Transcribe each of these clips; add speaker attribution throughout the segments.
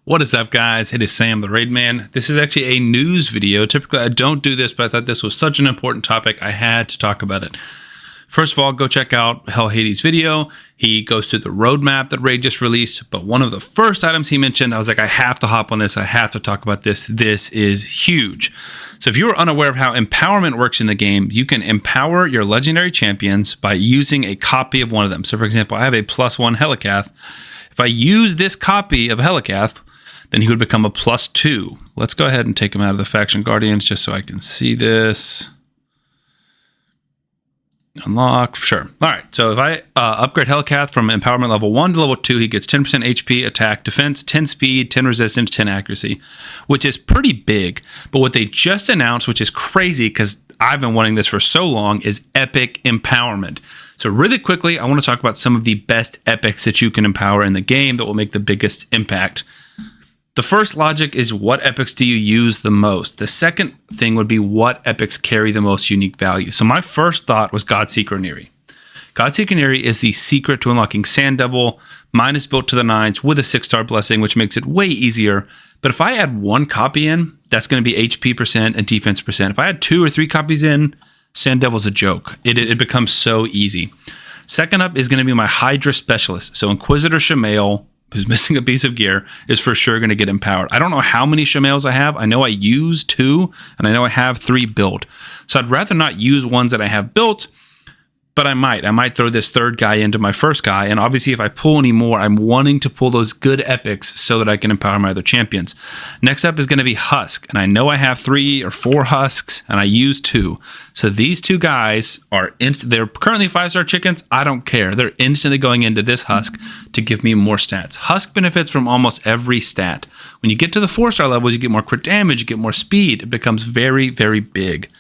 Speaker 1: What is up, guys? It is Sam the Raid Man. This is actually a news video. Typically, I don't do this, but I thought this was such an important topic, I had to talk about it. First of all, go check out Hell Hades' video. He goes through the roadmap that Raid just released, but one of the first items he mentioned, I was like, I have to hop on this. I have to talk about this. This is huge. So if you are unaware of how empowerment works in the game, you can empower your legendary champions by using a copy of one of them. So for example, I have a +1 Helicath. If I use this copy of Helicath, then he would become a +2. Let's go ahead and take him out of the Faction Guardians just so I can see this. Unlock, sure. All right, so if I upgrade Helicath from empowerment level 1 to level 2, he gets 10% HP, attack, defense, 10 speed, 10 resistance, 10 accuracy, which is pretty big. But what they just announced, which is crazy because I've been wanting this for so long, is epic empowerment. So really quickly, I want to talk about some of the best epics that you can empower in the game that will make the biggest impact. The first logic is, what epics do you use the most? The second thing would be, what epics carry the most unique value? So my first thought was Godseeker Neri. Godseeker Neri is the secret to unlocking Sand Devil, minus built to the 9s with a 6-star blessing, which makes it way easier. But if I add one copy in, that's going to be HP % and defense %. If I had 2 or 3 copies in, Sand Devil's a joke. It becomes so easy. Second up is going to be my Hydra Specialist. So Inquisitor Shamael, who's missing a piece of gear, is for sure going to get empowered. I don't know how many Shamaels I have. I know I use 2, and I know I have 3 built. So I'd rather not use ones that I have built, but I might throw this third guy into my first guy, and obviously if I pull any more, I'm wanting to pull those good epics so that I can empower my other champions. Next up is going to be Husk, and I know I have 3 or 4 Husks, and I use 2. So these 2 guys are they're currently 5-star chickens. I don't care. They're instantly going into this Husk to give me more stats. Husk benefits from almost every stat. When you get to the 4-star levels, you get more crit damage, you get more speed. It becomes very, very big.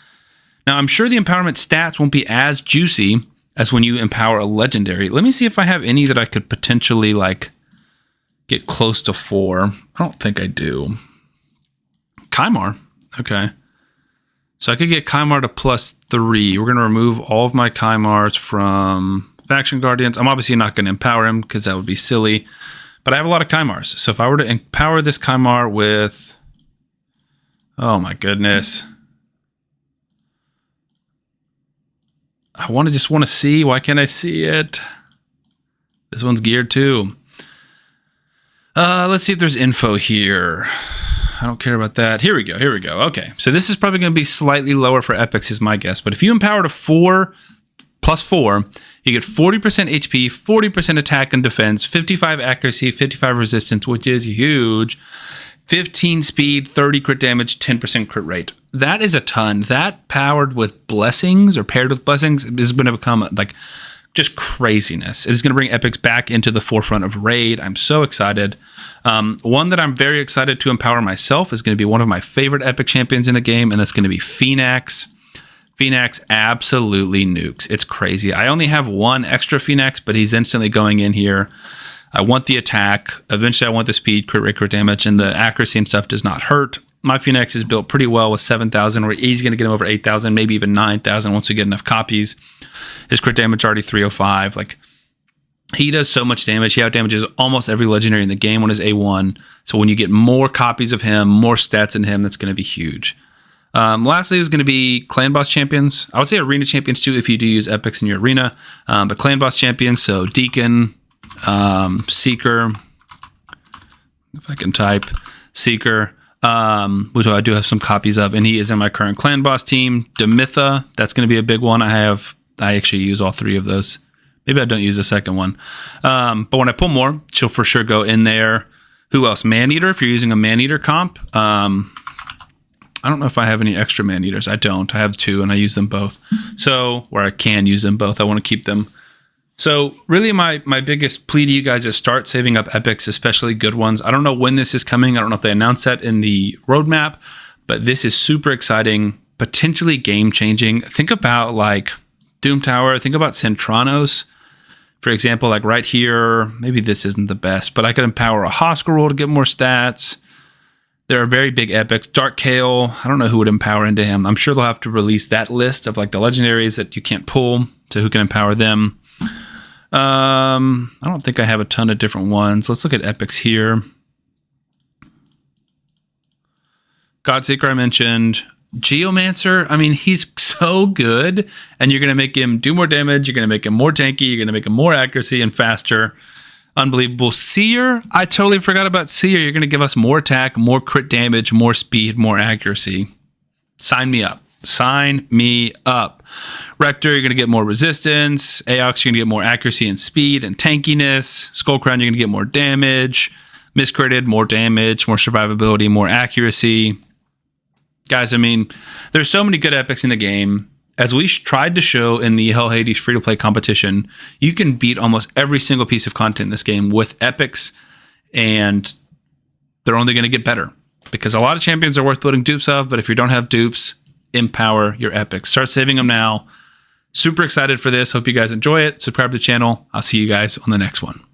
Speaker 1: Now, I'm sure the empowerment stats won't be as juicy as when you empower a legendary. Let me see if I have any that I could potentially, get close to 4. I don't think I do. Kymar. Okay. So I could get Kymar to +3. We're going to remove all of my Kymars from Faction Guardians. I'm obviously not going to empower him because that would be silly. But I have a lot of Kymars. So if I were to empower this Kymar with... Oh my goodness. I just want to see. Why can't I see it? This one's geared too. Let's see if there's info here. I don't care about that. Here we go. Okay. So this is probably going to be slightly lower for epics is my guess. But if you empower to 4 +4, you get 40% HP, 40% attack and defense, 55 accuracy, 55 resistance, which is huge. 15 speed, 30 crit damage, 10% crit rate. That is a ton. That powered with blessings or paired with blessings is going to become just craziness. It is going to bring epics back into the forefront of Raid. I'm so excited. One that I'm very excited to empower myself is going to be one of my favorite epic champions in the game, and that's going to be Phoenix. Phoenix absolutely nukes. It's crazy. I only have 1 extra Phoenix, but he's instantly going in here. I want the attack. Eventually, I want the speed, crit rate, crit damage, and the accuracy and stuff does not hurt. My Phoenix is built pretty well with 7,000. We're easy going to get him over 8,000, maybe even 9,000 once we get enough copies. His crit damage already 305. He does so much damage. He outdamages almost every legendary in the game on his A1. So when you get more copies of him, more stats in him, that's going to be huge. Lastly, is going to be Clan Boss champions. I would say Arena champions too if you do use epics in your arena. But Clan Boss champions, so Deacon, Seeker, if I can type Seeker, which I do have some copies of, and he is in my current Clan Boss team. Demitha, that's going to be a big one. I actually use all 3 of those. Maybe I don't use the second one. But when I pull more, she'll for sure go in there. Who else? Maneater, if you're using a Maneater comp. I don't know if I have any extra Maneaters. I don't. I have 2, and I use them both. So, where I can use them both, I want to keep them. So really my biggest plea to you guys is start saving up epics, especially good ones. I don't know when this is coming. I don't know if they announced that in the roadmap, but this is super exciting, potentially game-changing. Think about Doom Tower. Think about Centranos. For example, right here, maybe this isn't the best, but I could empower a Hoskroll to get more stats. There are very big epics. Dark Kale, I don't know who would empower into him. I'm sure they'll have to release that list of the legendaries that you can't pull, so who can empower them. I don't think I have a ton of different ones. Let's look at epics here. Godseeker I mentioned. Geomancer, I mean, he's so good, and you're going to make him do more damage. You're going to make him more tanky. You're going to make him more accuracy and faster. Unbelievable. Seer, I totally forgot about Seer. You're going to give us more attack, more crit damage, more speed, more accuracy. Sign me up. Sign me up. Rector, you're going to get more resistance. Aox, you're going to get more accuracy and speed and tankiness. Skullcrown, you're going to get more damage. Miscritted, more damage, more survivability, more accuracy. Guys, I mean, there's so many good epics in the game. As we tried to show in the Hell Hades free-to-play competition, you can beat almost every single piece of content in this game with epics, and they're only going to get better. Because a lot of champions are worth building dupes of, but if you don't have dupes, empower your epics. Start saving them now. Super excited for this. Hope you guys enjoy it. Subscribe to the channel. I'll see you guys on the next one.